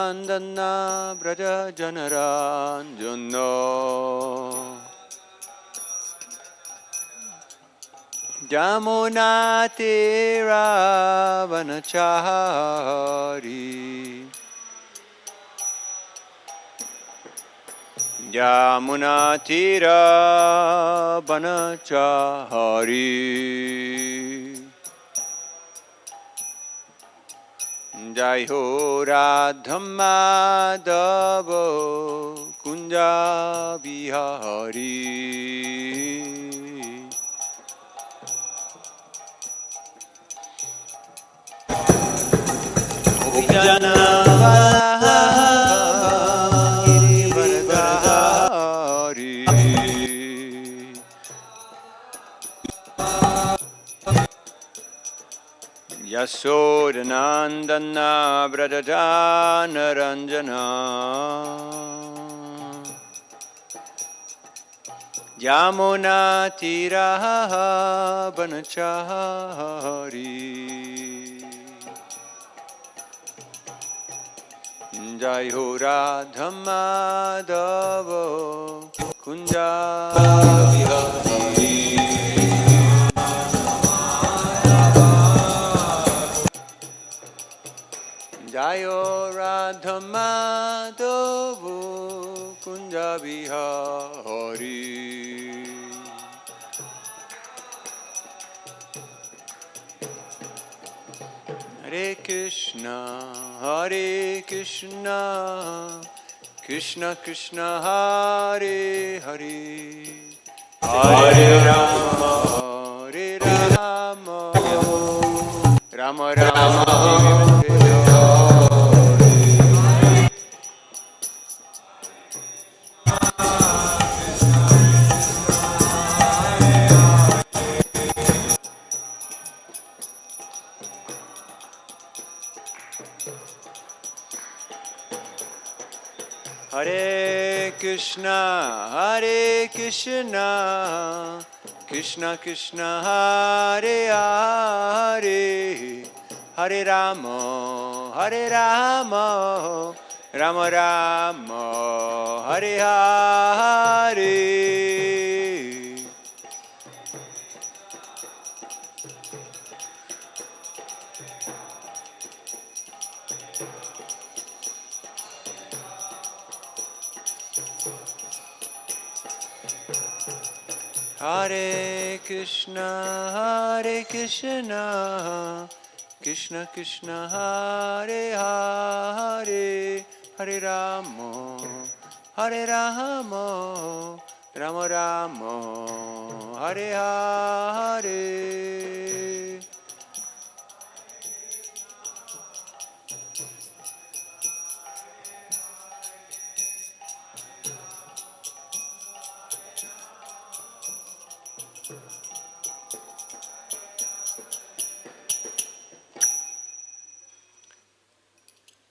Nandana Braja Janaranjano Jamuna Tira Vanachari Jamuna Tira Vanachari Jai Ho Radha Madhava Kunja Bihari Gopijana Giridharidhari Yasodhanandana Brajajana Ranjana Yamuna Tiraha Banachari Jai Ho Radha Madhava Kunja Bihari Jai Ho Radha Madhava Kunja Bihari Hare Krishna, Hare Krishna, Krishna Krishna, Hare Hare, Hare Rama, Hare Rama, Rama Rama, Hare Hare. Hare Krishna, Hare Krishna, Krishna Krishna, Hare Hare, Hare Rama, Hare Rama, Rama Rama, Hare Hare. Hare Krishna, Hare Krishna, Krishna Krishna, Hare Hare, Hare Rama, Hare Rama, Rama Rama, Hare Hare.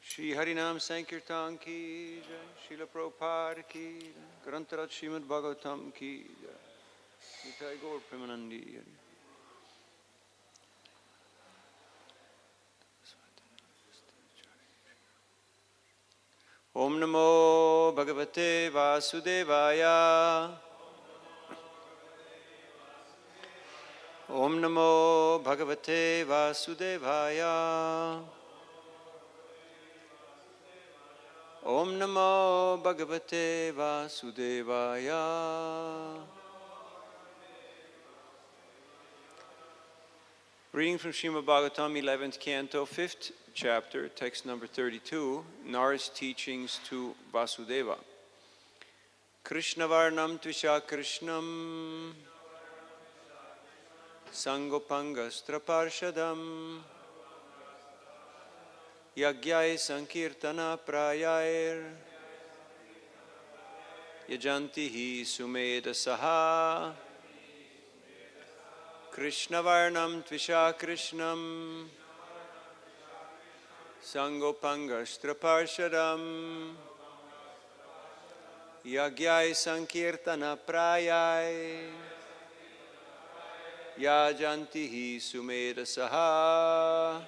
Shri Harinam Sankirtan ki jai, Srila Prabhupada ki jai, Grantarat Srimad Bhagavatam ki jai, Nitai Gaur Premanandi jai. Om Namo Bhagavate Vasudevaya Om Namo Bhagavate Vasudevaya Om Namo Bhagavate Vasudevaya. Reading from Srimad Bhagavatam, 11th Canto, 5th chapter, text number 32, Narad's teachings to Vasudeva. Krishna Varnam Tvisha Krishnam Sangopangastra Parshadam Yagyai Sankirtana Prayair Yajantihi Sumeda Saha Krishna Varnam Tvisha Krishnam Sangopangastra Parshadam Yagyai Sankirtana Prayai Yajantihi Sumeda Saha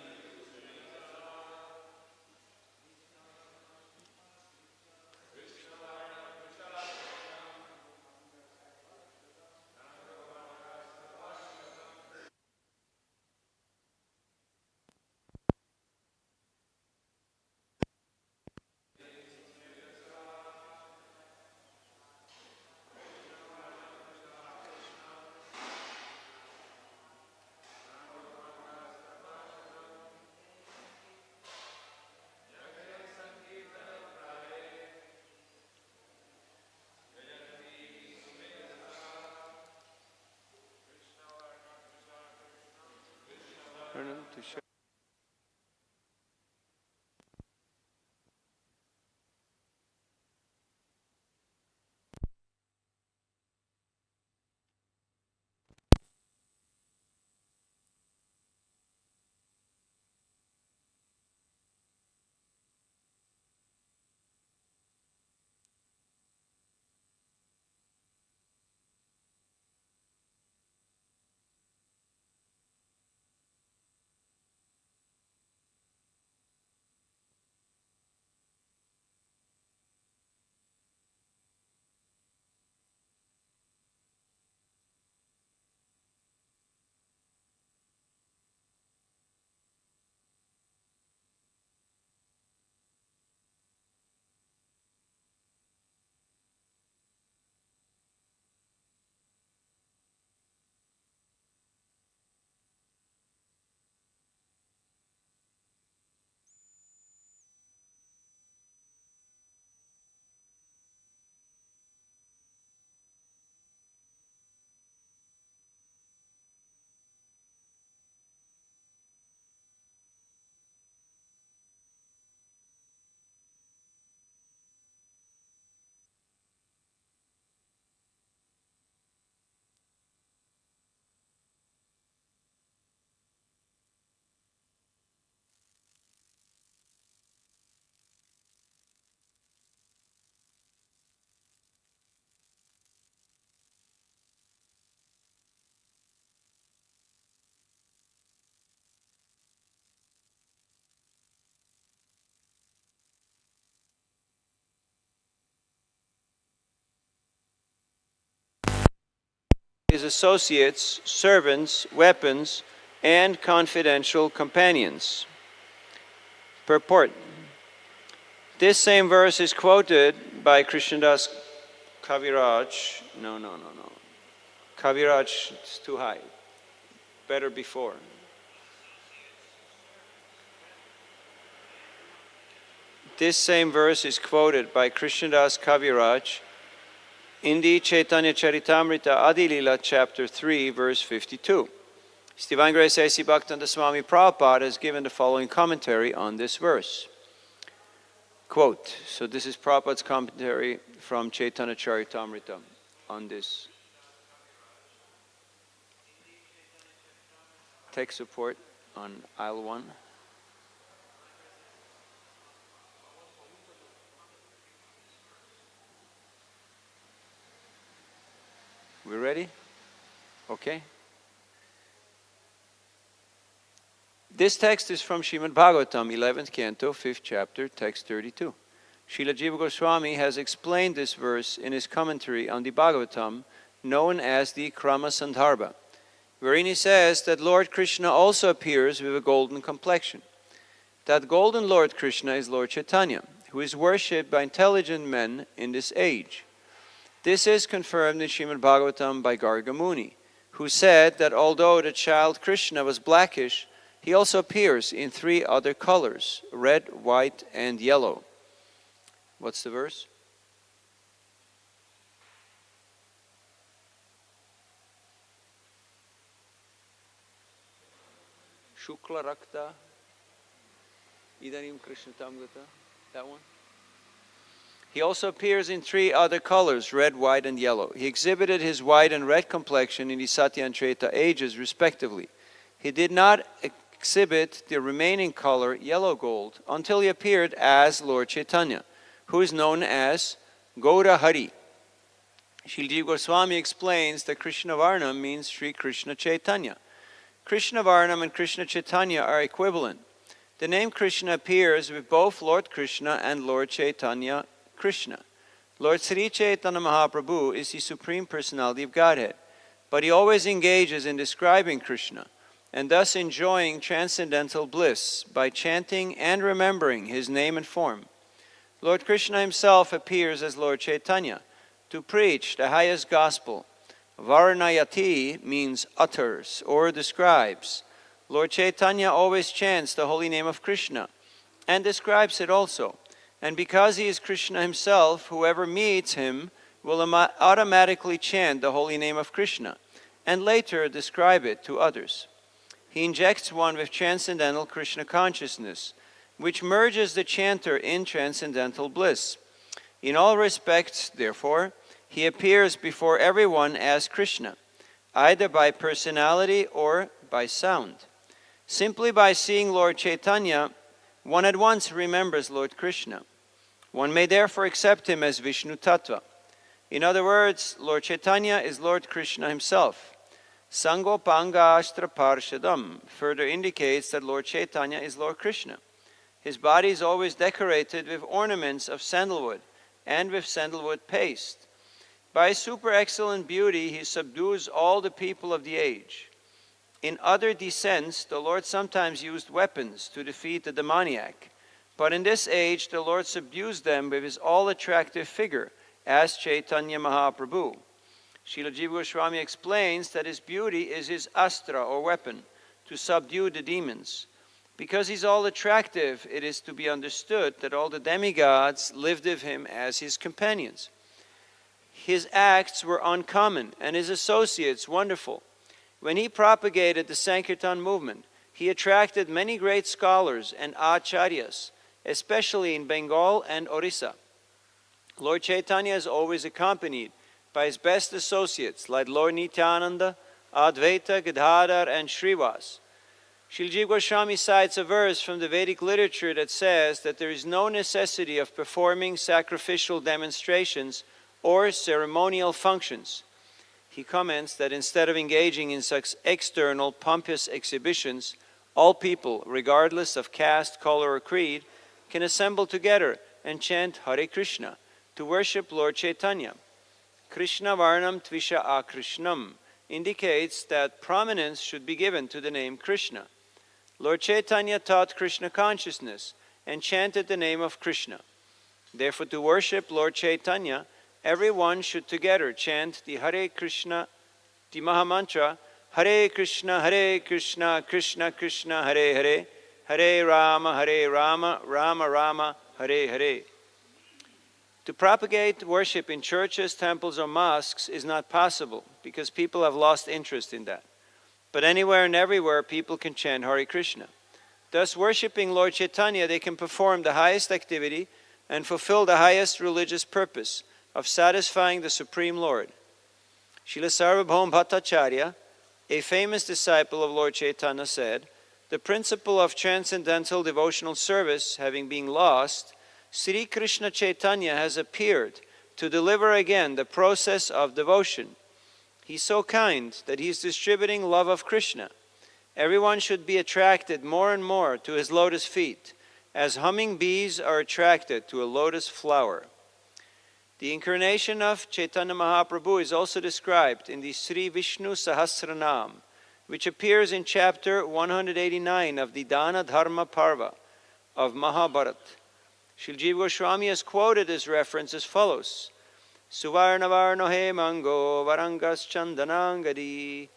his associates, servants, weapons, and confidential companions. Purport. This same verse is quoted by Krishnadas Kaviraj. No. Kaviraj, it's too high. Better before. This same verse is quoted by Krishnadas Kaviraj in the Chaitanya Charitamrita Adilila, chapter 3, verse 52. His Divine Grace A.C. Bhaktivinoda Swami Prabhupada has given the following commentary on this verse. Quote, so this is Prabhupada's commentary from Chaitanya Charitamrita on this. Tech support on aisle 1. We ready? Okay. This text is from Srimad Bhagavatam, 11th canto, 5th chapter, text 32. Srila Jiva Goswami has explained this verse in his commentary on the Bhagavatam, known as the Krama Sandarbha, wherein he says that Lord Krishna also appears with a golden complexion. That golden Lord Krishna is Lord Chaitanya, who is worshipped by intelligent men in this age. This is confirmed in Srimad Bhagavatam by Garga Muni, who said that although the child Krishna was blackish, he also appears in 3 other colors, red, white, and yellow. What's the verse? Shukla Rakta Idanim Krishna Tamgata. That one? He also appears in 3 other colors, red, white, and yellow. He exhibited his white and red complexion in the Satya and Treta ages, respectively. He did not exhibit the remaining color, yellow gold, until he appeared as Lord Chaitanya, who is known as Gaura Hari. Srila Jiva Goswami explains that Krishna Varnam means Sri Krishna Chaitanya. Krishna Varnam and Krishna Chaitanya are equivalent. The name Krishna appears with both Lord Krishna and Lord Chaitanya Krishna. Lord Sri Chaitanya Mahaprabhu is the Supreme Personality of Godhead, but he always engages in describing Krishna, and thus enjoying transcendental bliss by chanting and remembering his name and form. Lord Krishna himself appears as Lord Chaitanya to preach the highest gospel. Varanayati means utters or describes. Lord Chaitanya always chants the holy name of Krishna and describes it also. And because he is Krishna himself, whoever meets him will automatically chant the holy name of Krishna and later describe it to others. He injects one with transcendental Krishna consciousness, which merges the chanter in transcendental bliss. In all respects, therefore, he appears before everyone as Krishna, either by personality or by sound. Simply by seeing Lord Chaitanya, one at once remembers Lord Krishna. One may therefore accept him as Vishnu Tattva. In other words, Lord Chaitanya is Lord Krishna himself. Sangopanga Ashtra Parshadam further indicates that Lord Chaitanya is Lord Krishna. His body is always decorated with ornaments of sandalwood and with sandalwood paste. By super excellent beauty, he subdues all the people of the age. In other descents, the Lord sometimes used weapons to defeat the demoniac. But in this age, the Lord subdues them with his all-attractive figure, as Chaitanya Mahaprabhu. Srila Jiva Goswami explains that his beauty is his astra, or weapon, to subdue the demons. Because he's all-attractive, it is to be understood that all the demigods lived with him as his companions. His acts were uncommon, and his associates wonderful. When he propagated the Sankirtan movement, he attracted many great scholars and acharyas, especially in Bengal and Orissa. Lord Chaitanya is always accompanied by his best associates like Lord Nityananda, Advaita, Gadadhar, and Srivas. Srila Jiva Goswami cites a verse from the Vedic literature that says that there is no necessity of performing sacrificial demonstrations or ceremonial functions. He comments that instead of engaging in such external pompous exhibitions, all people, regardless of caste, color, or creed, can assemble together and chant Hare Krishna to worship Lord Chaitanya. Krishna Varnam Tvisha Akrishnam indicates that prominence should be given to the name Krishna. Lord Chaitanya taught Krishna consciousness and chanted the name of Krishna. Therefore, to worship Lord Chaitanya, everyone should together chant the Hare Krishna, the Mahamantra, Hare Krishna, Krishna Krishna, Hare Hare, Hare Rama, Rama Rama, Hare Hare. To propagate worship in churches, temples, or mosques is not possible because people have lost interest in that. But anywhere and everywhere, people can chant Hare Krishna. Thus, worshipping Lord Chaitanya, they can perform the highest activity and fulfill the highest religious purpose of satisfying the Supreme Lord. Srila Sarvabhauma Bhattacharya, a famous disciple of Lord Chaitanya, said, "The principle of transcendental devotional service having been lost, Sri Krishna Chaitanya has appeared to deliver again the process of devotion. He's so kind that he's distributing love of Krishna. Everyone should be attracted more and more to his lotus feet, as humming bees are attracted to a lotus flower." The incarnation of Chaitanya Mahaprabhu is also described in the Sri Vishnu Sahasranam, which appears in chapter 189 of the Dana Dharma Parva of Mahabharata. Srila Jiva Goswami has quoted this reference as follows: Suvarna Varno He Mango Varangas Chandanangadi.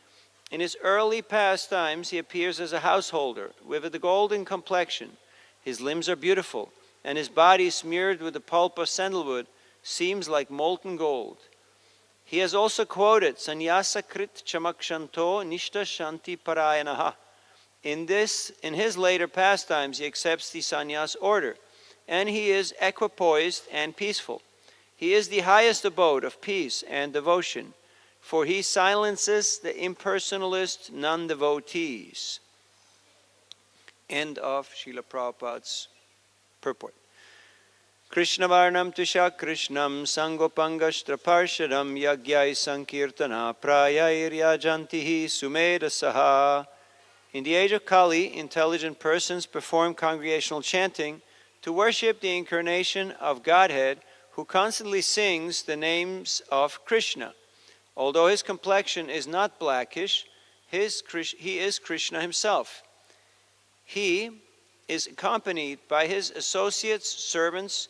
In his early pastimes, he appears as a householder with a golden complexion. His limbs are beautiful, and his body, smeared with the pulp of sandalwood, seems like molten gold. He has also quoted Sannyasa Krit Chamakshanto Nishta Shanti Parayanaha. In his later pastimes, he accepts the sannyas order, and he is equipoised and peaceful. He is the highest abode of peace and devotion, for he silences the impersonalist non-devotees. End of Srila Prabhupada's purport. Krishna Varnam Tusha Krishnam Sangopangashtra Parshadam Yagyai Sankirtana Prayairyajantihi Sumedasaha. In the age of Kali, intelligent persons perform congregational chanting to worship the incarnation of Godhead, who constantly sings the names of Krishna. Although his complexion is not blackish, he is Krishna himself. He is accompanied by his associates, servants,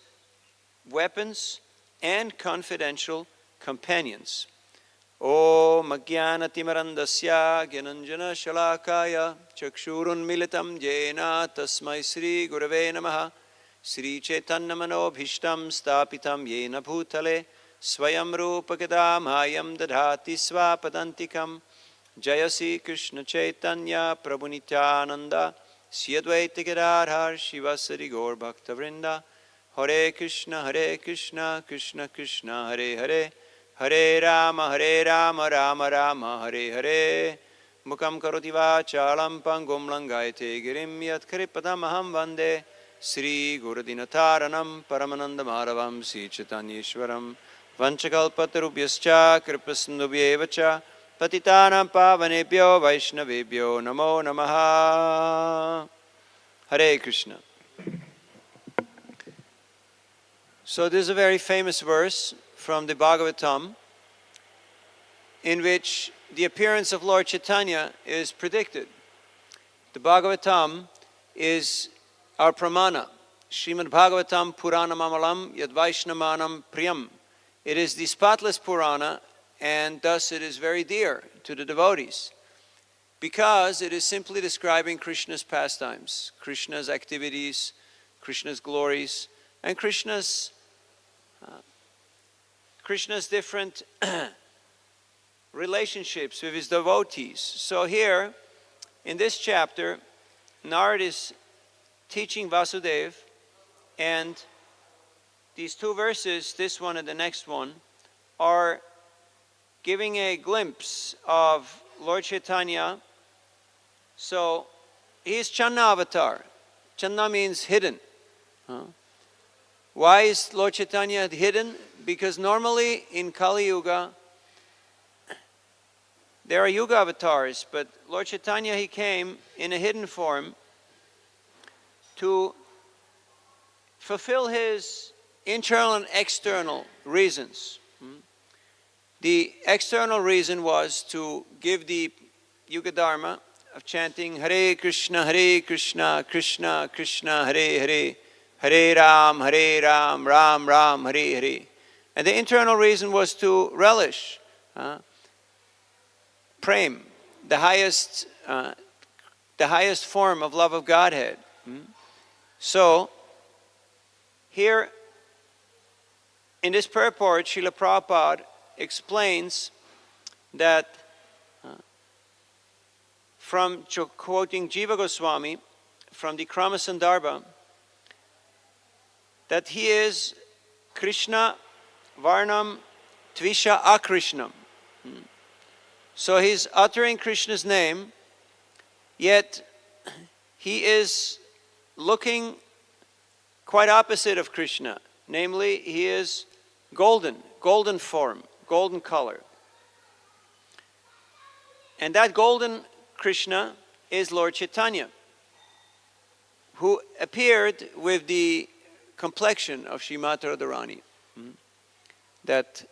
weapons, and confidential companions. Om Ajnanatimarandasya Gyananjana Shalakaya Chakshurun Militam Jena Tasmai Sri Gurave Namaha Sri Chaitanya Manobhishtam Stapitam Yena Bhutale Swayam Rupa Kadamhayam Dadhati Swapadantikam Jayasi Krishna Chaitanya Prabhu Nityananda Sri Advaita Gadadhar Shivasari Gaur Bhakta Vrinda Hare Krishna Krishna Krishna Hare Hare Hare Rama Rama Rama Hare Hare Mukam Karoti Vachalam Pangum Langayate Girim Yat Kripadamaham Vande Sri Gurudinataranam Paramananda Madhavam Sri Chaitanyeshwaram Vanchakalpatarubhyascha Kripasindubhyevacha Patitanam Pavanebhyo Vaishnavebhyo Namo Namaha. Hare Krishna. So this is a very famous verse from the Bhagavatam, in which the appearance of Lord Chaitanya is predicted. The Bhagavatam is our pramana. Srimad Bhagavatam Purana Mamalam Yad Vaishnamanam Priyam. It is the spotless Purana, and thus it is very dear to the devotees, because it is simply describing Krishna's pastimes, Krishna's activities, Krishna's glories, and Krishna's different relationships with his devotees. So here, in this chapter, Nirad is teaching Vasudeva, and these two verses, this one and the next one, are giving a glimpse of Lord Chaitanya. So, he is Channa avatar. Channa means hidden. Why is Lord Chaitanya hidden? Because normally in Kali Yuga, there are Yuga avatars, but Lord Chaitanya, he came in a hidden form to fulfill his internal and external reasons. The external reason was to give the Yuga Dharma of chanting Hare Krishna, Krishna Krishna, Hare Hare, Hare Ram, Ram Ram, Hare Hare. And the internal reason was to relish prem, the highest form of love of Godhead. So, here in this purport, Srila Prabhupada explains that, from quoting Jiva Goswami, from the Krama Sandarbha, that he is Krishna Varnam Tvisha Akrishnam. So he's uttering Krishna's name, yet he is looking quite opposite of Krishna. Namely, he is golden form, golden color. And that golden Krishna is Lord Chaitanya, who appeared with the complexion of Srimati Radharani. That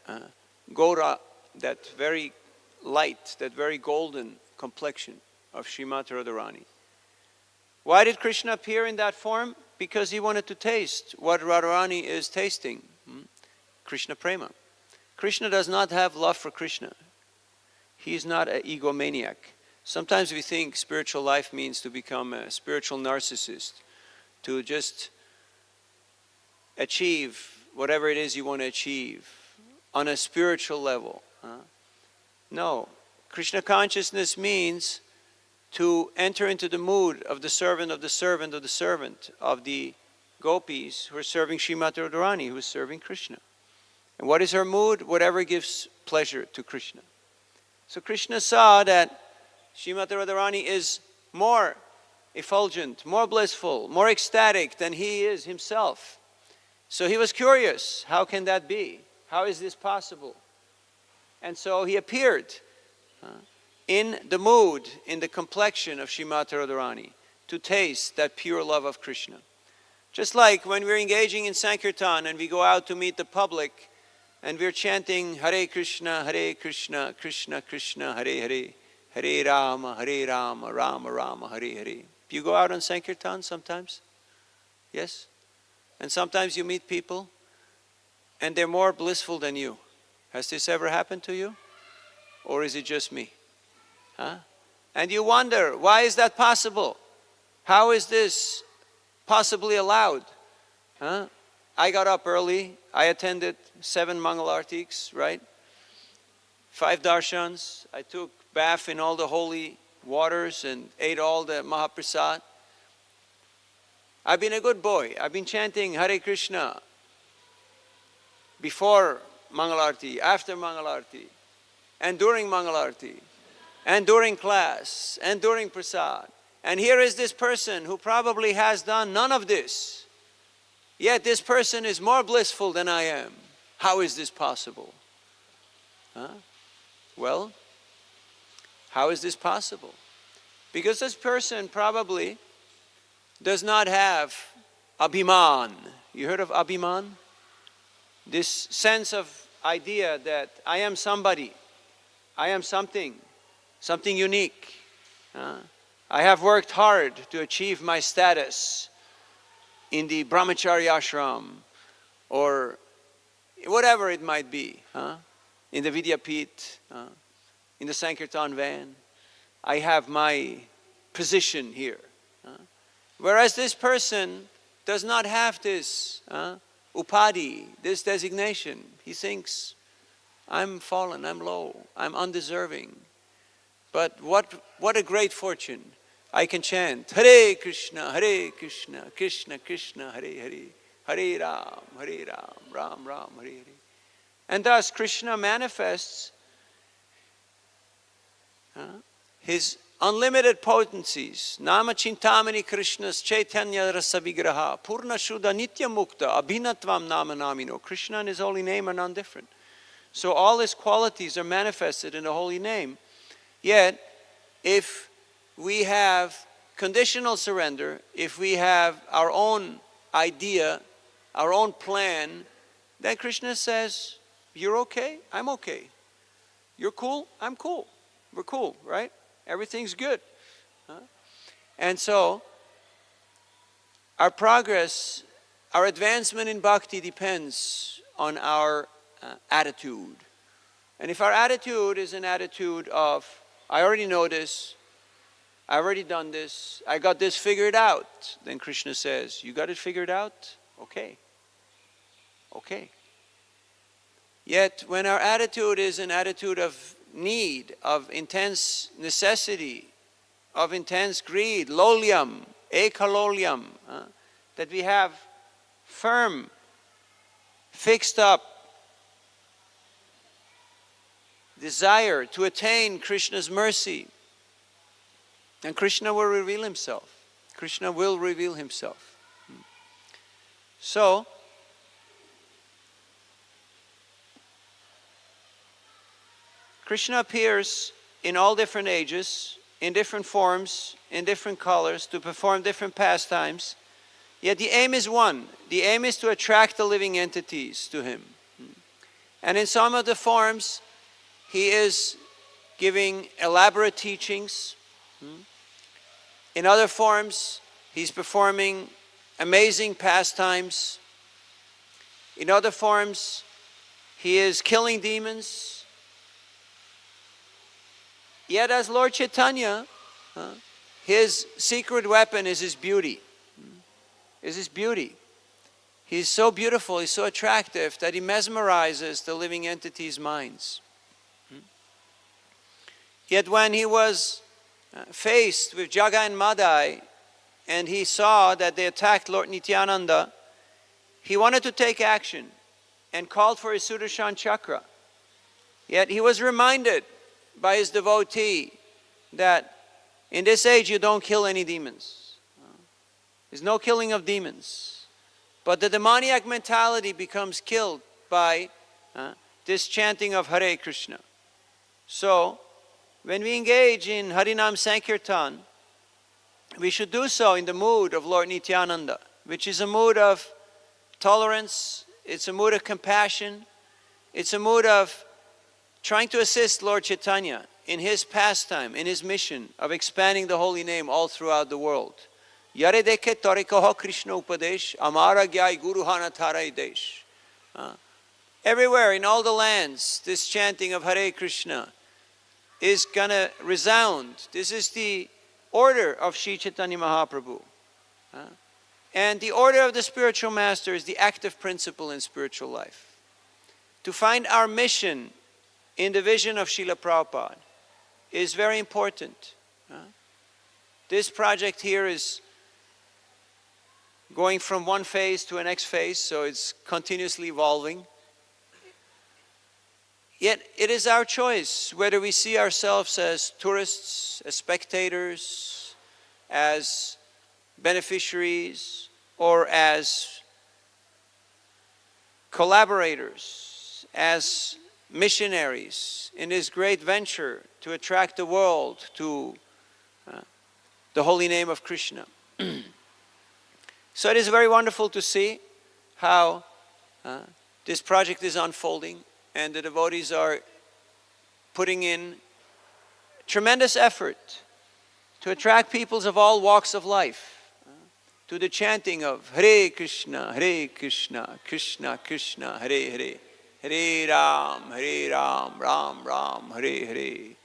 Gora, that very light, that very golden complexion of Srimati Radharani. Why did Krishna appear in that form? Because he wanted to taste what Radharani is tasting. Krishna Prema. Krishna does not have love for Krishna. He is not an egomaniac. Sometimes we think spiritual life means to become a spiritual narcissist, to just achieve whatever it is you want to achieve on a spiritual level. No. Krishna consciousness means to enter into the mood of the servant of the servant of the servant of the gopis who are serving Srimati Radharani, who is serving Krishna. And what is her mood? Whatever gives pleasure to Krishna. So Krishna saw that Srimati Radharani is more effulgent, more blissful, more ecstatic than he is himself. So he was curious, how can that be? How is this possible? And so he appeared in the mood, in the complexion of Srimati Radharani, to taste that pure love of Krishna. Just like when we're engaging in Sankirtan and we go out to meet the public and we're chanting Hare Krishna, Krishna Krishna, Hare Hare, Hare Rama, Rama Rama, Hare Hare. Do you go out on Sankirtan sometimes? Yes? And sometimes you meet people and they're more blissful than you. Has this ever happened to you? Or is it just me? And you wonder, why is that possible? How is this possibly allowed? I got up early. I attended 7 Mangalartiks, right? 5 darshans. I took bath in all the holy waters and ate all the Mahaprasad. I've been a good boy. I've been chanting Hare Krishna before Mangalarti, after Mangalarti, and during Mangalarti, and during class, and during Prasad. And here is this person who probably has done none of this. Yet this person is more blissful than I am. How is this possible? Well, how is this possible? Because this person probably does not have abhiman. You heard of abhiman? This sense of idea that I am somebody, I am something unique. I have worked hard to achieve my status in the brahmachari ashram or whatever it might be, in the Vidyapit, in the Sankirtan van. I have my position here. Whereas this person does not have this upadi, this designation. He thinks, I'm fallen, I'm low, I'm undeserving. But what a great fortune. I can chant Hare Krishna, Krishna Krishna, Hare Hare, Hare Ram, Ram Ram, Hare Hare. And thus Krishna manifests his unlimited potencies. Nama Chintamani Krishna's Chaitanya Rasa Vigraha, Purna Shuddha Nitya Mukta, Abhinatvam Nama Namino. Krishna and his holy name are non-different. So all his qualities are manifested in the holy name. Yet, if we have conditional surrender, if we have our own idea, our own plan, then Krishna says, you're okay, I'm okay. You're cool, I'm cool. We're cool, right? Everything's good. And so, our progress, our advancement in bhakti depends on our attitude. And if our attitude is an attitude of, I already know this, I've already done this, I got this figured out, then Krishna says, you got it figured out? Okay. Okay. Yet when our attitude is an attitude of need, of intense necessity, of intense greed, lolyam, ekalolyam, that we have firm, fixed up desire to attain Krishna's mercy, and Krishna will reveal himself. Krishna will reveal himself. So, Krishna appears in all different ages, in different forms, in different colors, to perform different pastimes. Yet the aim is one. The aim is to attract the living entities to him. And in some of the forms, he is giving elaborate teachings. In other forms, he's performing amazing pastimes. In other forms, he is killing demons. Yet as Lord Chaitanya, his secret weapon is his beauty. Is his beauty. He's so beautiful, he's so attractive that he mesmerizes the living entities' minds. Yet when he was faced with Jaga and Madai, and he saw that they attacked Lord Nityananda, he wanted to take action and called for his Sudarshan Chakra. Yet he was reminded by his devotee that in this age you don't kill any demons. There's no killing of demons. But the demoniac mentality becomes killed by this chanting of Hare Krishna. So, when we engage in Harinam Sankirtan, we should do so in the mood of Lord Nityananda, which is a mood of tolerance, it's a mood of compassion, it's a mood of trying to assist Lord Chaitanya in his pastime, in his mission of expanding the holy name all throughout the world. Yare dekhe tarikaho Krishna upadesh, amara gyai guru hana tarai desh. Everywhere in all the lands, this chanting of Hare Krishna is gonna resound. This is the order of Sri Chaitanya Mahaprabhu. And the order of the spiritual master is the active principle in spiritual life. To find our mission in the vision of Srila Prabhupada is very important. This project here is going from one phase to the next phase, so it's continuously evolving. Yet it is our choice whether we see ourselves as tourists, as spectators, as beneficiaries, or as collaborators, as missionaries in this great venture to attract the world to the holy name of Krishna. So it is very wonderful to see how this project is unfolding, and the devotees are putting in tremendous effort to attract peoples of all walks of life to the chanting of Hare Krishna, Krishna Krishna, Hare Hare, Hare Ram, Ram Ram, Hare Hare.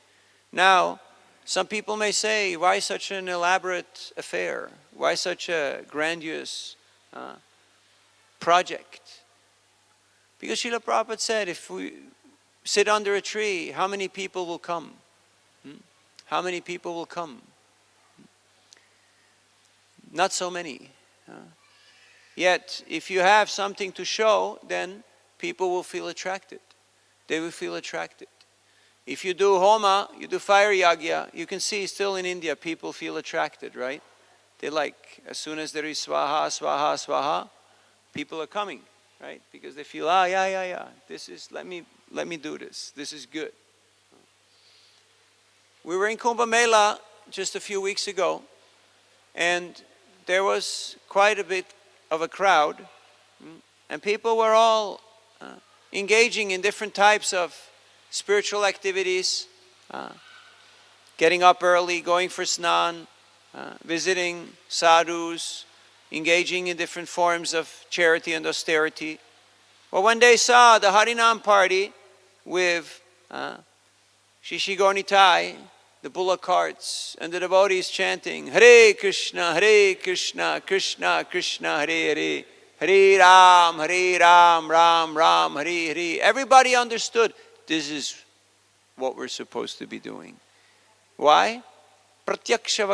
Now, some people may say, why such an elaborate affair? Why such a grandiose project? Because Srila Prabhupada said, if we sit under a tree, how many people will come? How many people will come? Not so many. Yet, if you have something to show, then people will feel attracted. They will feel attracted. If you do homa, you do fire yagya, you can see still in India people feel attracted, right? They like, as soon as there is swaha, swaha, swaha, people are coming, right? Because they feel, yeah, this is, let me do this. This is good. We were in Kumbh Mela just a few weeks ago, and there was quite a bit of a crowd, and people were all engaging in different types of spiritual activities, getting up early, going for snan, visiting sadhus, engaging in different forms of charity and austerity. But when they saw the Harinam party with Shishi Gornitai, the bullock carts, and the devotees chanting, Hare Krishna, Krishna Krishna, Hare Hare, Hare Ram, Ram Ram, Hare Hare. Everybody understood this is what we're supposed to be doing. Why? Pratyaksha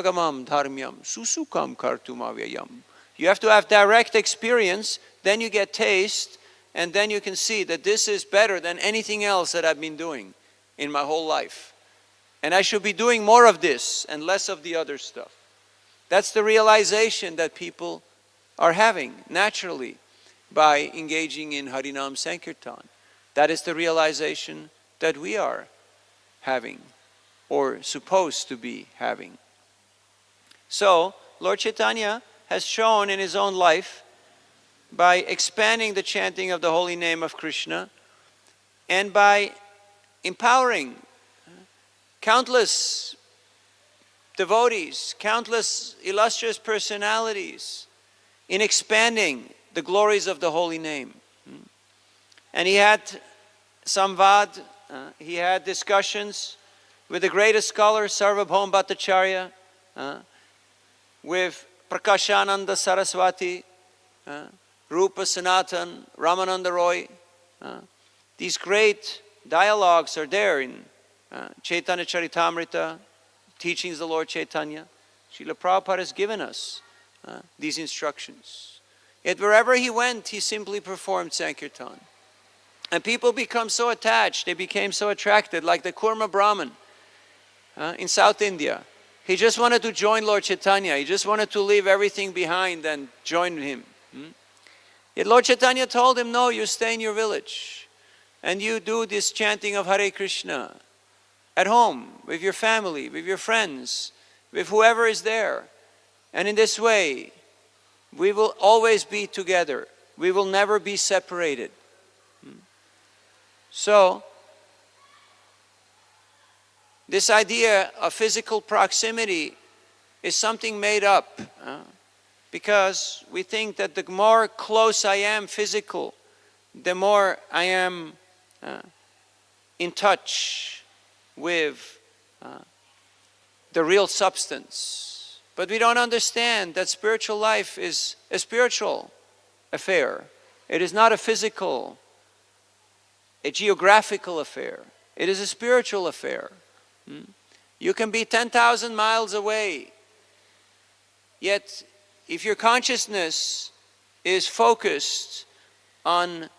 dharmyam susukam kartumavyayam. You have to have direct experience, then you get taste, and then you can see that this is better than anything else that I've been doing in my whole life. And I should be doing more of this and less of the other stuff. That's the realization that people are having naturally by engaging in Harinam Sankirtan. That is the realization that we are having or supposed to be having. So, Lord Chaitanya has shown in his own life by expanding the chanting of the holy name of Krishna and by empowering countless devotees, countless illustrious personalities in expanding the glories of the holy name. And he had samvad, he had discussions with the greatest scholar, Sarvabhaum Bhattacharya, with Prakashananda Saraswati, Rupa Sanatan, Ramananda Roy. These great dialogues are there in Chaitanya Charitamrita, teachings of the Lord Chaitanya. Srila Prabhupada has given us these instructions. Yet wherever he went, he simply performed Sankirtan. And people become so attached, they became so attracted, like the Kurma Brahmin in South India. He just wanted to join Lord Chaitanya. He just wanted to leave everything behind and join him. Yet Lord Chaitanya told him, no, you stay in your village and you do this chanting of Hare Krishna at home, with your family, with your friends, with whoever is there. And in this way, we will always be together. We will never be separated. So, this idea of physical proximity is something made up because we think that the more close I am physical, the more I am in touch with the real substance. But we don't understand that spiritual life is a spiritual affair. It is not a physical, a geographical affair. It is a spiritual affair. You can be 10,000 miles away, yet if your consciousness is focused on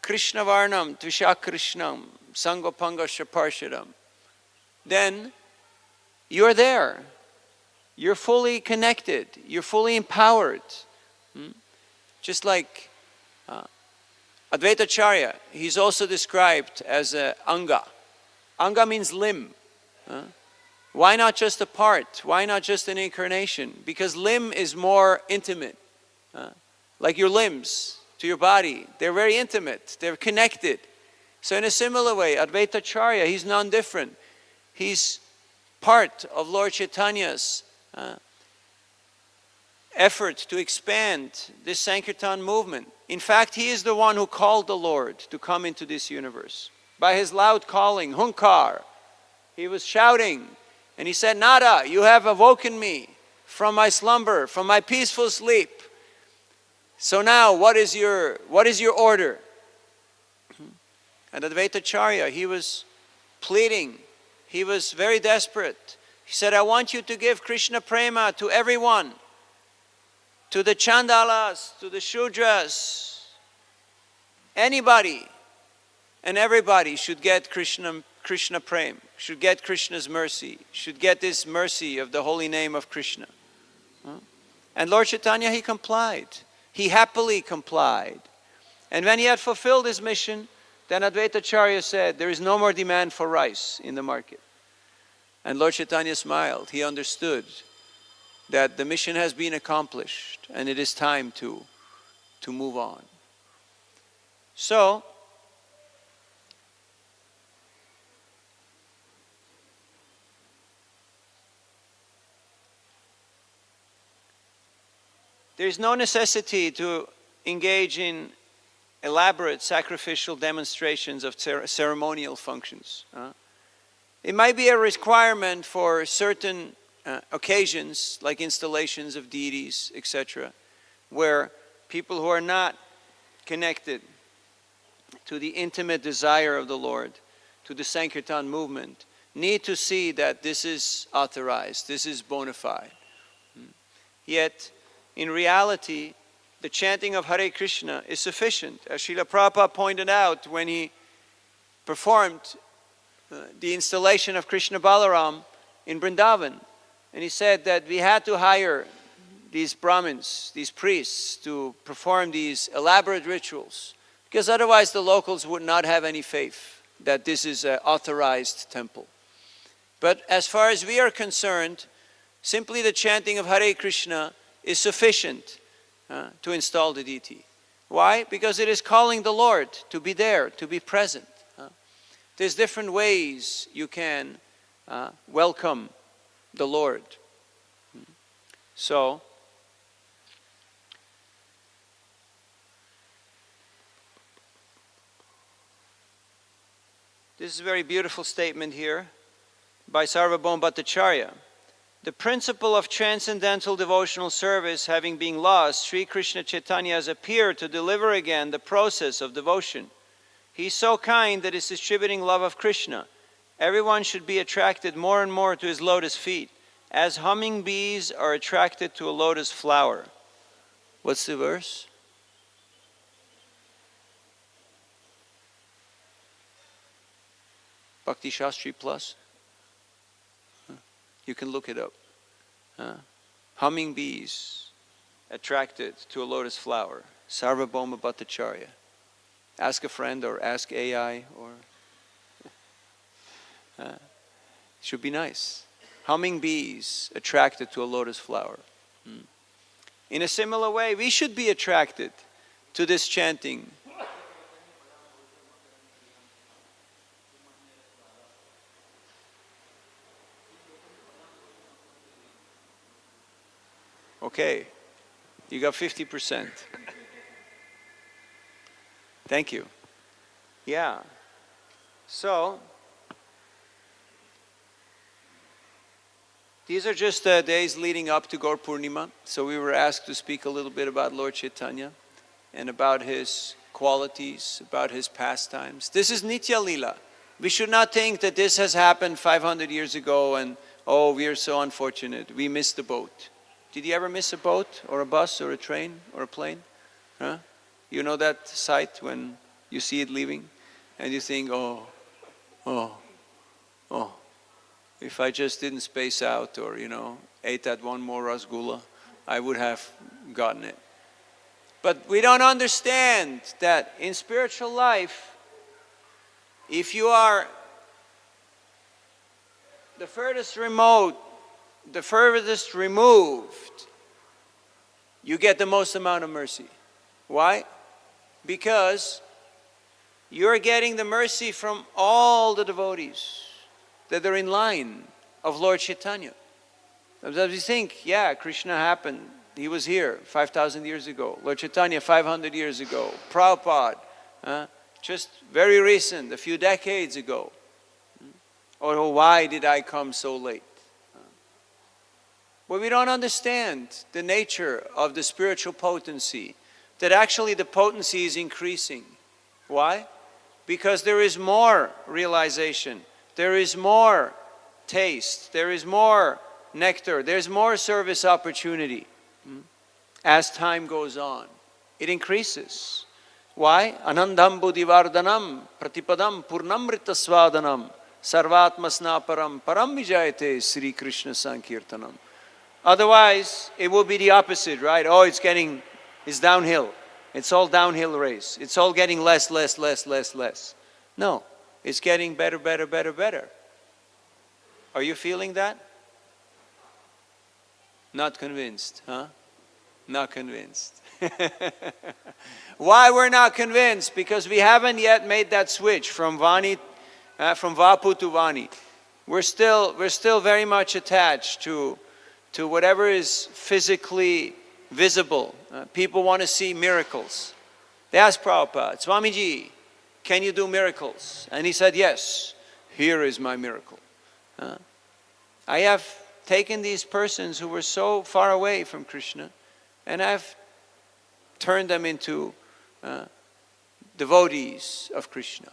Krishna Varnam, Tvisha Krishnam, Sangopanga Shaparshadam, then you're there. You're fully connected. You're fully empowered. Just like Advaita Acharya, he's also described as a Anga. Anga means limb. Why not just a part? Why not just an incarnation? Because limb is more intimate. Like your limbs to your body, they're very intimate. They're connected. So in a similar way, Advaita Acharya, he's non-different. He's part of Lord Chaitanya's effort to expand this Sankirtan movement. In fact, he is the one who called the Lord to come into this universe. By his loud calling, Hunkar, he was shouting, and he said, Nada, you have awoken me from my slumber, from my peaceful sleep. So now, what is your order? And Advaita Acharya, he was pleading. He was very desperate. He said, I want you to give Krishna Prema to everyone, to the Chandalas, to the Shudras. Anybody and everybody should get Krishna Prema, should get Krishna's mercy, should get this mercy of the holy name of Krishna. And Lord Chaitanya, he complied. He happily complied. And when he had fulfilled his mission, then Advaita Acharya said, there is no more demand for rice in the market. And Lord Chaitanya smiled. He understood that the mission has been accomplished and it is time to move on. So, There's no necessity to engage in elaborate sacrificial demonstrations of ceremonial functions. It might be a requirement for certain occasions, like installations of deities, etc., where people who are not connected to the intimate desire of the Lord, to the Sankirtan movement, need to see that this is authorized, this is bona fide. Yet, in reality, the chanting of Hare Krishna is sufficient. As Srila Prabhupada pointed out when he performed the installation of Krishna Balaram in Vrindavan, and he said that we had to hire these Brahmins, these priests, to perform these elaborate rituals, because otherwise the locals would not have any faith that this is an authorized temple. But as far as we are concerned, simply the chanting of Hare Krishna is sufficient to install the deity. Why? Because it is calling the Lord to be there, to be present. There's different ways you can welcome the Lord. So, this is a very beautiful statement here by Sarvabhauma Bhattacharya. The principle of transcendental devotional service having been lost, Sri Krishna Chaitanya has appeared to deliver again the process of devotion. He is so kind that he is distributing love of Krishna. Everyone should be attracted more and more to his lotus feet, as humming bees are attracted to a lotus flower. What's the verse? Bhakti Shastri Plus? You can look it up. Humming bees attracted to a lotus flower. Sarvabhauma Bhattacharya. Ask a friend or ask AI or... it should be nice. Humming bees attracted to a lotus flower. In a similar way, we should be attracted to this chanting. Okay, you got 50%. Thank you. Yeah. So, these are just the days leading up to Gaur Purnima. So we were asked to speak a little bit about Lord Chaitanya and about his qualities, about his pastimes. This is Nitya Lila. We should not think that this has happened 500 years ago and, oh, we are so unfortunate, we missed the boat. Did you ever miss a boat or a bus or a train or a plane? Huh? You know that sight when you see it leaving and you think, oh, if I just didn't space out or, ate that one more rasgulla, I would have gotten it. But we don't understand that in spiritual life, if you are the furthest removed, you get the most amount of mercy. Why? Because you're getting the mercy from all the devotees that are in line of Lord Chaitanya. Sometimes you think, yeah, Krishna happened, he was here 5,000 years ago. Lord Chaitanya 500 years ago. Prabhupada, just very recent, a few decades ago. Or why did I come so late? Well, we don't understand the nature of the spiritual potency, that actually the potency is increasing. Why? Because there is more realization, there is more taste, there is more nectar, there's more service opportunity. As time goes on, it increases. Why? Anandam buddhivardhanam pratipadam purnamrita svadanam sarvatmasna param param vijayate Sri Krishna Sankirtanam. Otherwise, it will be the opposite, right? Oh, it's downhill. It's all downhill race. It's all getting less. No, it's getting better. Are you feeling that? Not convinced, huh? Not convinced. Why we're not convinced? Because we haven't yet made that switch from Vapu to Vani. We're still very much attached to whatever is physically visible. People want to see miracles. They asked Prabhupada, Swamiji, can you do miracles? And he said, yes, here is my miracle. I have taken these persons who were so far away from Krishna, and I've turned them into devotees of Krishna.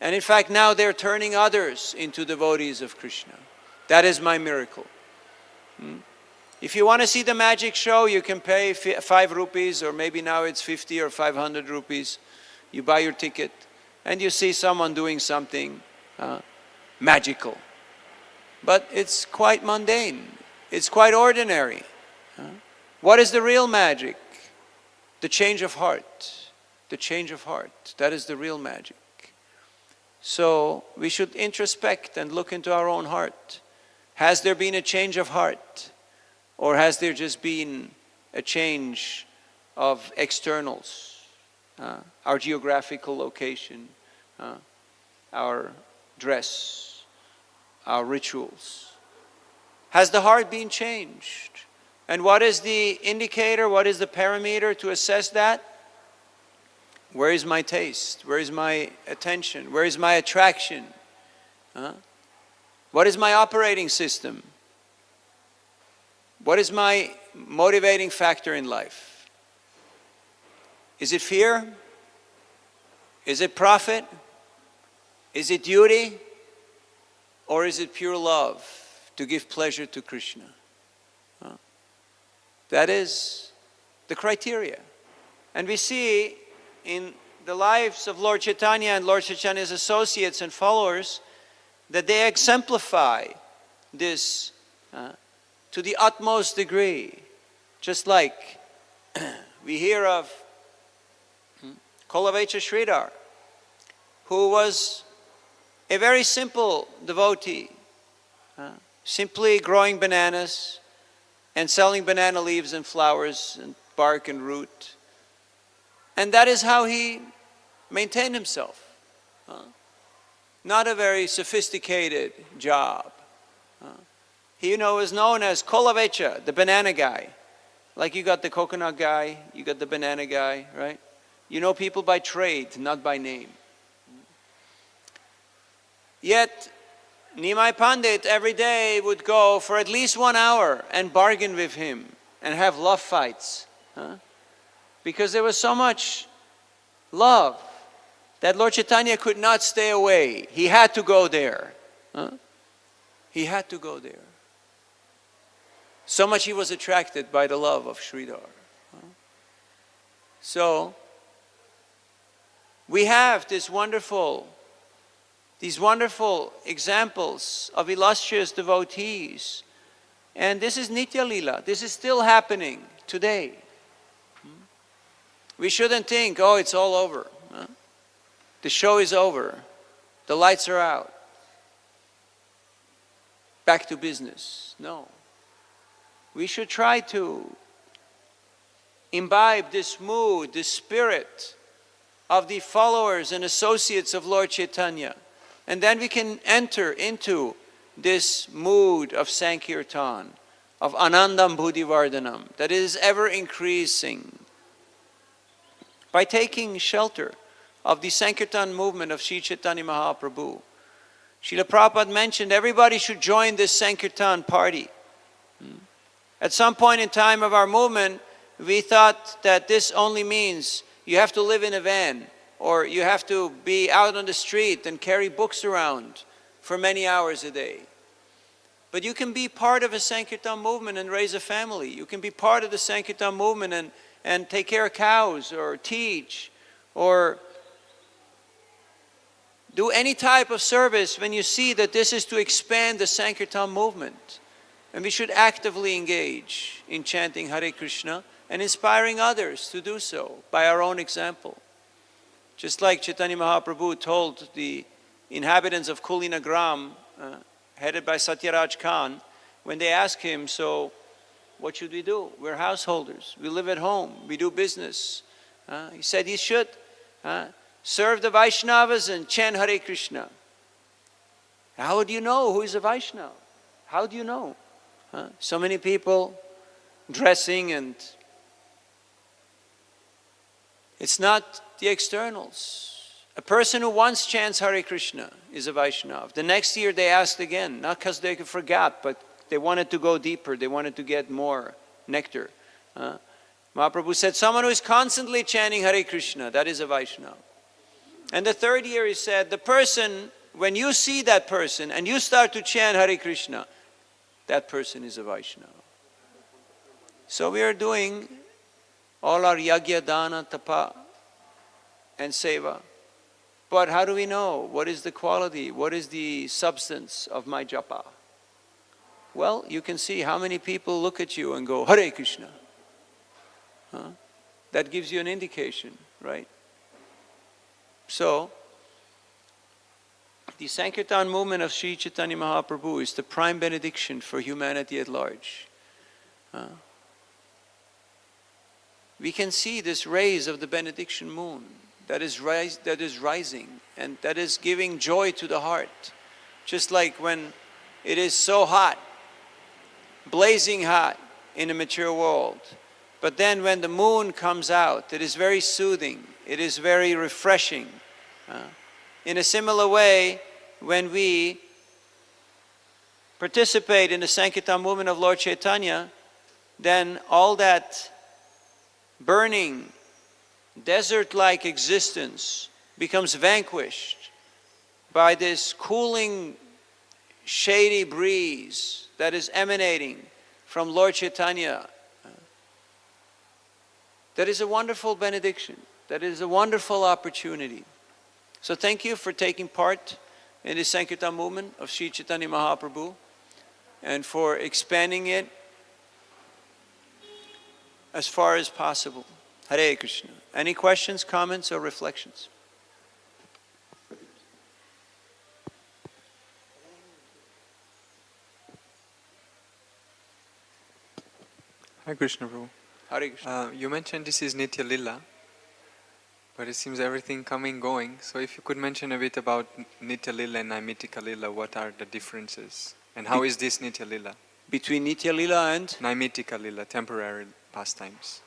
And in fact, now they're turning others into devotees of Krishna. That is my miracle. If you want to see the magic show, you can pay 5 rupees, or maybe now it's 50 or 500 rupees. You buy your ticket, and you see someone doing something magical. But it's quite mundane. It's quite ordinary. What is the real magic? The change of heart. The change of heart. That is the real magic. So we should introspect and look into our own heart. Has there been a change of heart? Or has there just been a change of externals? Our geographical location, our dress, our rituals. Has the heart been changed? And what is the indicator, what is the parameter to assess that? Where is my taste? Where is my attention? Where is my attraction? What is my operating system? What is my motivating factor in life? Is it fear? Is it profit? Is it duty? Or is it pure love to give pleasure to Krishna? That is the criteria. And we see in the lives of Lord Chaitanya and Lord Chaitanya's associates and followers that they exemplify this to the utmost degree. Just like we hear of Kolavecha Sridhar, who was a very simple devotee, simply growing bananas and selling banana leaves and flowers and bark and root. And that is how he maintained himself. Not a very sophisticated job. He, was known as Kolavecha, the banana guy. Like you got the coconut guy, you got the banana guy, right? You know people by trade, not by name. Yet, Nimai Pandit every day would go for at least 1 hour and bargain with him and have love fights. Because there was so much love that Lord Chaitanya could not stay away. He had to go there. He had to go there. So much he was attracted by the love of Sridhar. So, we have these wonderful examples of illustrious devotees. And this is Nitya Lila. This is still happening today. We shouldn't think, oh, it's all over. The show is over. The lights are out. Back to business. No. We should try to imbibe this mood, this spirit of the followers and associates of Lord Chaitanya. And then we can enter into this mood of Sankirtan, of Anandam Buddhivardhanam, that is ever increasing. By taking shelter of the Sankirtan movement of Sri Chaitanya Mahaprabhu, Srila Prabhupada mentioned everybody should join this Sankirtan party. At some point in time of our movement, we thought that this only means you have to live in a van, or you have to be out on the street and carry books around for many hours a day. But you can be part of a Sankirtan movement and raise a family. You can be part of the Sankirtan movement and take care of cows, or teach, or do any type of service when you see that this is to expand the Sankirtan movement. And we should actively engage in chanting Hare Krishna and inspiring others to do so by our own example. Just like Chaitanya Mahaprabhu told the inhabitants of Kulinagram, headed by Satyaraj Khan, when they asked him, so what should we do? We're householders. We live at home. We do business. He said he should serve the Vaishnavas and chant Hare Krishna. How do you know who is a Vaishnava? How do you know? So many people dressing, and it's not the externals. A person who once chants Hare Krishna is a Vaishnava. The next year they asked again, not because they forgot, but they wanted to go deeper, they wanted to get more nectar. Mahaprabhu said, someone who is constantly chanting Hare Krishna, that is a Vaishnava. And the third year he said, the person, when you see that person and you start to chant Hare Krishna, that person is a Vaishnava. So we are doing all our yagya, dana, tapa, and seva. But how do we know? What is the quality? What is the substance of my japa? Well, you can see how many people look at you and go, Hare Krishna. That gives you an indication, right? So, the Sankirtan movement of Sri Chaitanya Mahaprabhu is the prime benediction for humanity at large. We can see this rays of the benediction moon that is rising and that is giving joy to the heart. Just like when it is so hot, blazing hot in a mature world. But then when the moon comes out, it is very soothing, it is very refreshing. In a similar way, when we participate in the Sankirtan movement of Lord Chaitanya, then all that burning, desert-like existence becomes vanquished by this cooling, shady breeze that is emanating from Lord Chaitanya. That is a wonderful benediction. That is a wonderful opportunity. So thank you for taking part in the Sankirtan movement of Sri Chaitanya Mahaprabhu and for expanding it as far as possible. Hare Krishna. Any questions, comments, or reflections? Hare Krishna, Prabhu. Hare Krishna. You mentioned this is Nitya Lila, but it seems everything coming, going. So if you could mention a bit about Nitya Lila and Naimitika Lila, what are the differences? And how is this Nitya Lila? Between Nitya Lila and? Naimitika Lila, temporary pastimes.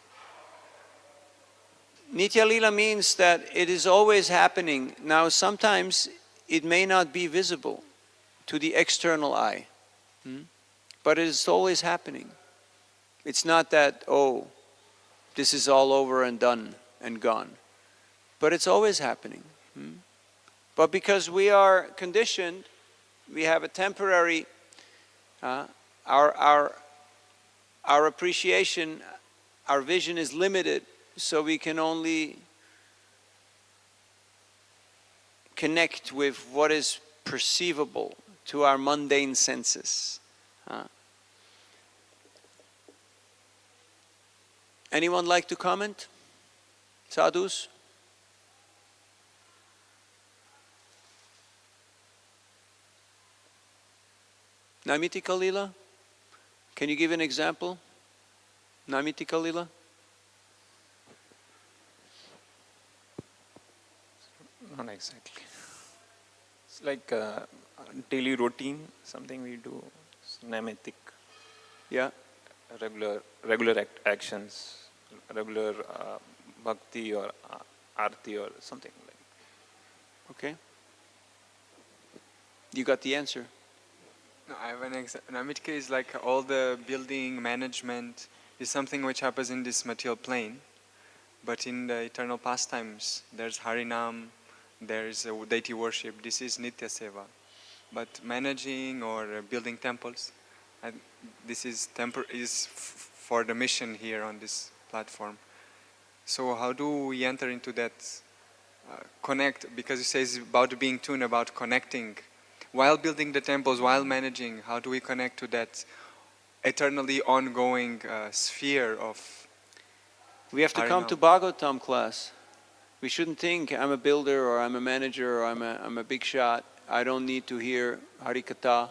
Nitya Lila means that it is always happening. Now sometimes it may not be visible to the external eye, but it is always happening. It's not that, oh, this is all over and done and gone. But it's always happening. But because we are conditioned, we have a temporary, our appreciation, our vision is limited, so we can only connect with what is perceivable to our mundane senses. Anyone like to comment? Sadhus? Naimitika Lila? Can you give an example? Naimitika Lila? Not exactly. It's like a daily routine, something we do, naimatik. Yeah. Regular actions, regular bhakti or arti or something like that. Okay. You got the answer. No, I have an example. Namitka is like all the building management is something which happens in this material plane, but in the eternal pastimes, there's Harinam, there's deity worship. This is Nitya Seva. But managing or building temples, and this is for the mission here on this platform. So how do we enter into that connect? Because it says about being tuned, about connecting. While building the temples, while managing, how do we connect to that eternally ongoing sphere of We have to come to Bhagavatam class. We shouldn't think I'm a builder or I'm a manager or I'm a big shot. I don't need to hear Harikatha.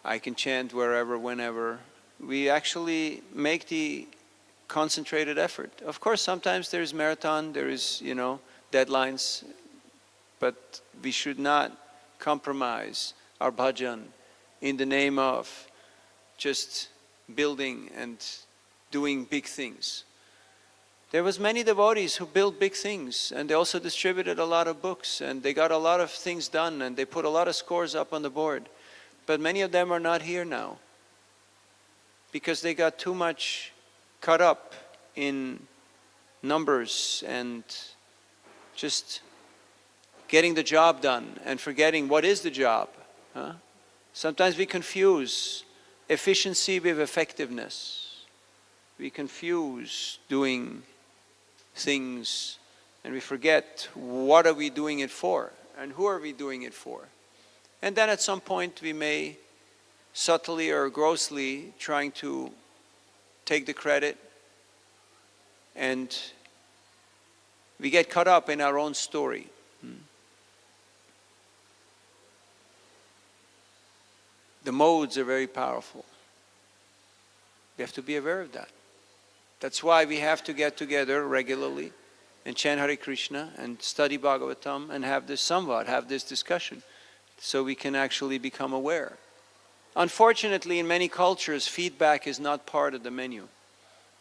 I can chant wherever, whenever. We actually make the concentrated effort. Of course, sometimes there's marathon, there is, deadlines, but we should not compromise our bhajan in the name of just building and doing big things. There was many devotees who built big things, and they also distributed a lot of books, and they got a lot of things done, and they put a lot of scores up on the board. But many of them are not here now because they got too much caught up in numbers and just getting the job done and forgetting what is the job. Huh? Sometimes we confuse efficiency with effectiveness. We confuse doing things and we forget what are we doing it for and who are we doing it for. And then at some point we may subtly or grossly trying to take the credit, and we get caught up in our own story. The modes are very powerful. We have to be aware of that. That's why we have to get together regularly and chant Hare Krishna and study Bhagavatam and have this samvad, have this discussion, so we can actually become aware. Unfortunately, in many cultures, feedback is not part of the menu.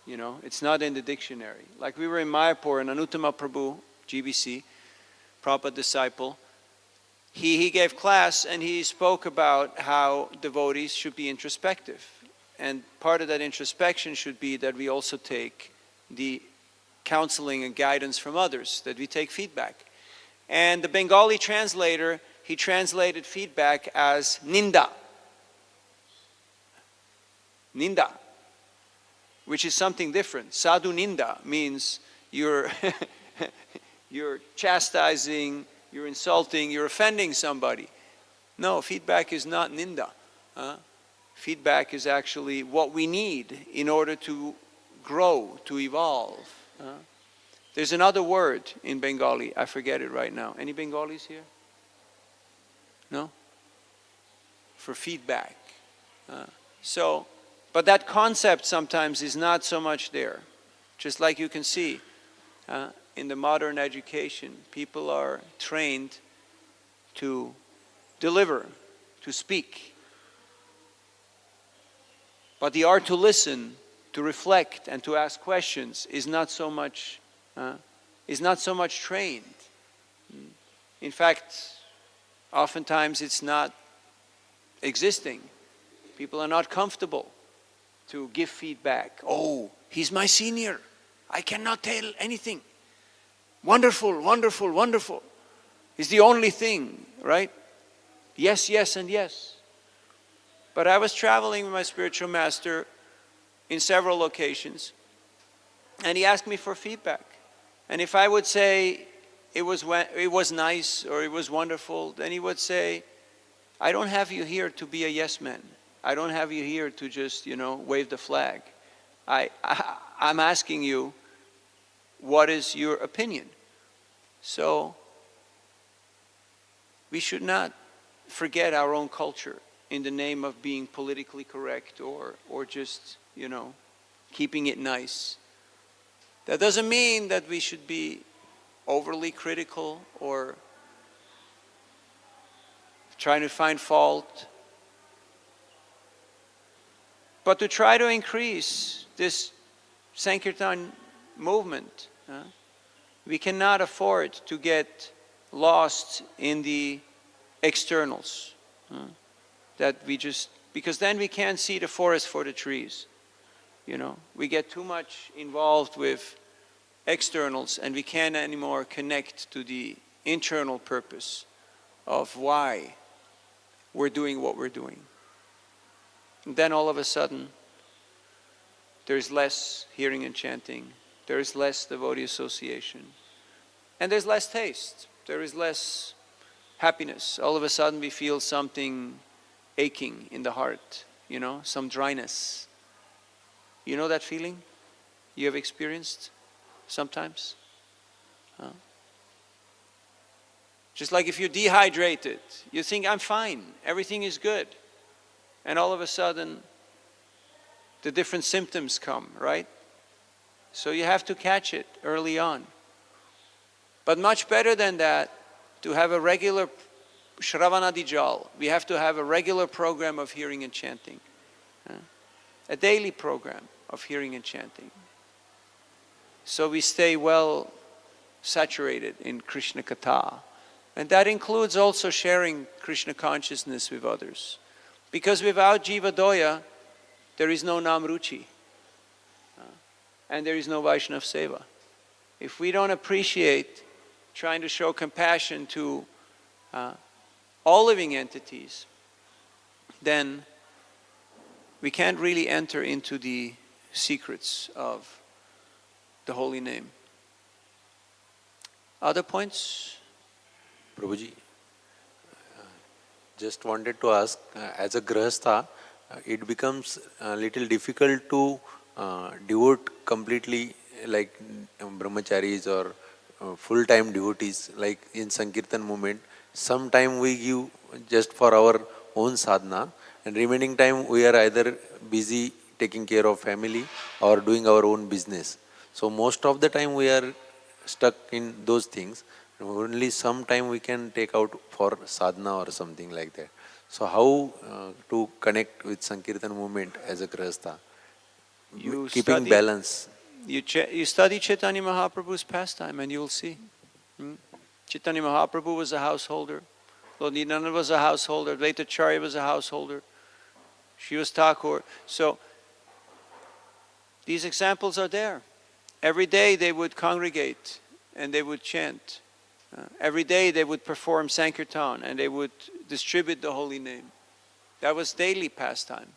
You know, it's not in the dictionary. Like we were in Mayapur, and Anuttama Prabhu, GBC, Prabhupada disciple, he gave class and he spoke about how devotees should be introspective. And part of that introspection should be that we also take the counseling and guidance from others, that we take feedback. And the Bengali translator, he translated feedback as ninda. Ninda, which is something different. Sadhu ninda means you're chastising, you're insulting, you're offending somebody. No, feedback is not ninda. Feedback is actually what we need in order to grow, to evolve. There's another word in Bengali, I forget it right now. Any Bengalis here? No? For feedback. But that concept sometimes is not so much there. Just like you can see in the modern education, people are trained to deliver, to speak. But the art to listen, to reflect, and to ask questions is not so much trained. In fact, oftentimes it's not existing. People are not comfortable to give feedback. Oh, he's my senior. I cannot tell anything. Wonderful, wonderful, wonderful. It's the only thing, right? Yes, yes, and yes. But I was traveling with my spiritual master in several locations, and he asked me for feedback. And if I would say it was nice or it was wonderful, then he would say, I don't have you here to be a yes man. I don't have you here to just, wave the flag. I'm asking you, what is your opinion? So, we should not forget our own culture in the name of being politically correct or just, keeping it nice. That doesn't mean that we should be overly critical or trying to find fault. But to try to increase this Sankirtan movement, we cannot afford to get lost in the externals. Because then we can't see the forest for the trees. We get too much involved with externals and we can't anymore connect to the internal purpose of why we're doing what we're doing. And then all of a sudden, there's less hearing and chanting, there's less devotee association, and there's less taste, there is less happiness. All of a sudden we feel something aching in the heart, some dryness. You know that feeling you have experienced sometimes? Just like if you're dehydrated, you think, I'm fine, everything is good. And all of a sudden, the different symptoms come, right? So you have to catch it early on. But much better than that, to have a regular Shravanadi Jal, we have to have a regular program of hearing and chanting. a daily program of hearing and chanting. So we stay well saturated in Krishna Katha. And that includes also sharing Krishna consciousness with others. Because without Jiva Doya, there is no Namruchi. And there is no Vaishnav Seva. If we don't appreciate trying to show compassion to all living entities, then we can't really enter into the secrets of the holy name. Other points? Prabhuji, just wanted to ask, as a grahastha, it becomes a little difficult to devote completely like brahmacharis or full-time devotees, like in Sankirtan movement. Sometime we give just for our own sadhana, and remaining time we are either busy taking care of family or doing our own business. So most of the time we are stuck in those things. Only some time we can take out for sadhana or something like that. So how to connect with Sankirtan movement as a grahastha? Keeping balance. You study Chaitanya Mahaprabhu's pastime and you'll see. Chaitanya Mahaprabhu was a householder. Lord Nityananda was a householder. Vaitacharya was a householder. She was Thakur. So these examples are there. Every day they would congregate and they would chant. Every day they would perform Sankirtan and they would distribute the holy name. That was daily pastime.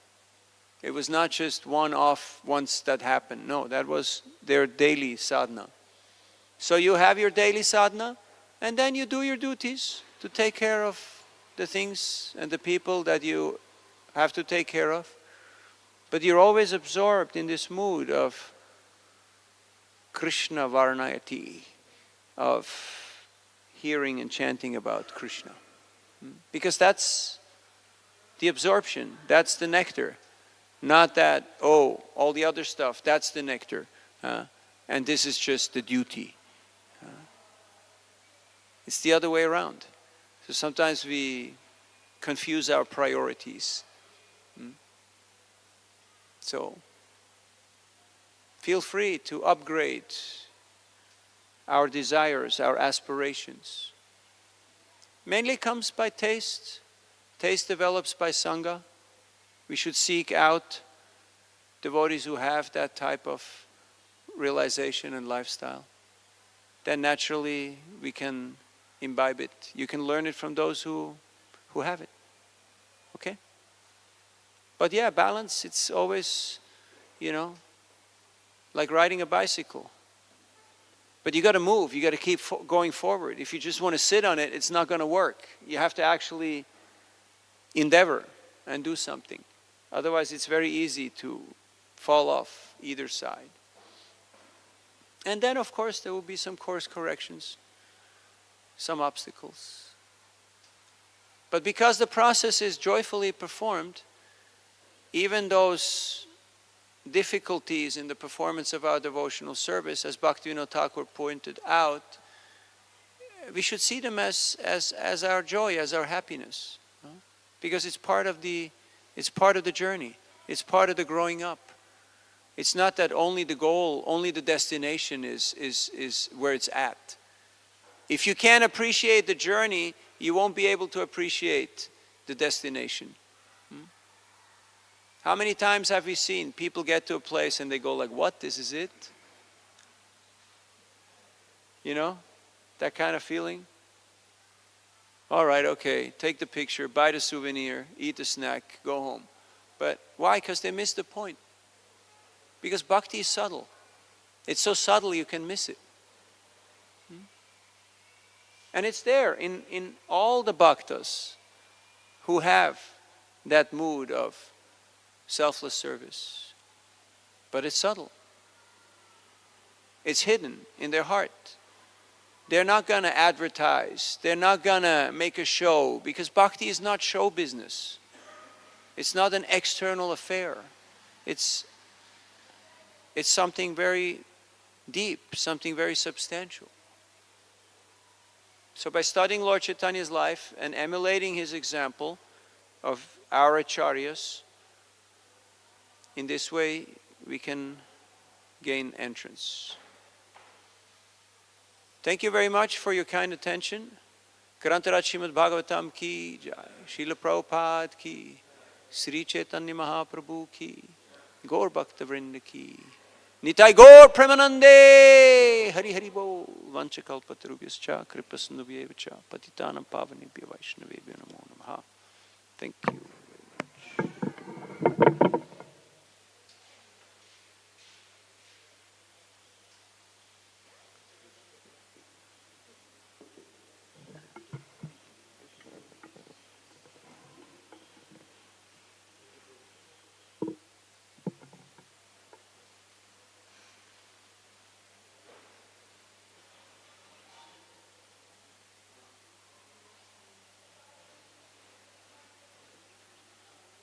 It was not just one-off once that happened. No, that was their daily sadhana. So you have your daily sadhana and then you do your duties to take care of the things and the people that you have to take care of. But you're always absorbed in this mood of Krishna Varnayati, of hearing and chanting about Krishna. Because that's the absorption, that's the nectar. Not that, all the other stuff, that's the nectar. And this is just the duty. It's the other way around. So sometimes we confuse our priorities. So feel free to upgrade our desires, our aspirations. Mainly comes by taste. Taste develops by Sangha. We should seek out devotees who have that type of realization and lifestyle. Then naturally we can imbibe it. You can learn it from those who have it. Okay? But yeah, balance, it's always, like riding a bicycle. But you got to move, you got to keep going forward. If you just want to sit on it, it's not going to work. You have to actually endeavor and do something. Otherwise, it's very easy to fall off either side. And then, of course, there will be some course corrections, some obstacles. But because the process is joyfully performed, even those difficulties in the performance of our devotional service, as Bhaktivinoda Thakur pointed out, we should see them as our joy, as our happiness, because it's part of the journey. It's part of the growing up. It's not that only the goal, only the destination is where it's at. If you can't appreciate the journey, you won't be able to appreciate the destination. How many times have we seen people get to a place and they go like, what, this is it? That kind of feeling? All right, okay, take the picture, buy the souvenir, eat the snack, go home. But why? Because they missed the point. Because bhakti is subtle. It's so subtle you can miss it. And it's there in all the bhaktas who have that mood of selfless service. But it's subtle. It's hidden in their heart. They're not going to advertise. They're not going to make a show, because bhakti is not show business. It's not an external affair. It's something very deep, something very substantial. So by studying Lord Chaitanya's life and emulating his example of our acharyas, In this way, we can gain entrance. Thank you very much for your kind attention. Grantarat Srimad Bhagavatam ki jai, Srila Prabhupada ki, Sri Chaitanya Mahaprabhu ki, Gaur Bhakta Vrinda ki, Nitai Gaur Premanande, Hari Hari Bo, Vanchakalpatarubhyascha, Kripasandubhyevacha, Patitanam Pavanebhya Vaishnavebhya Namo Namaha. Thank you very much.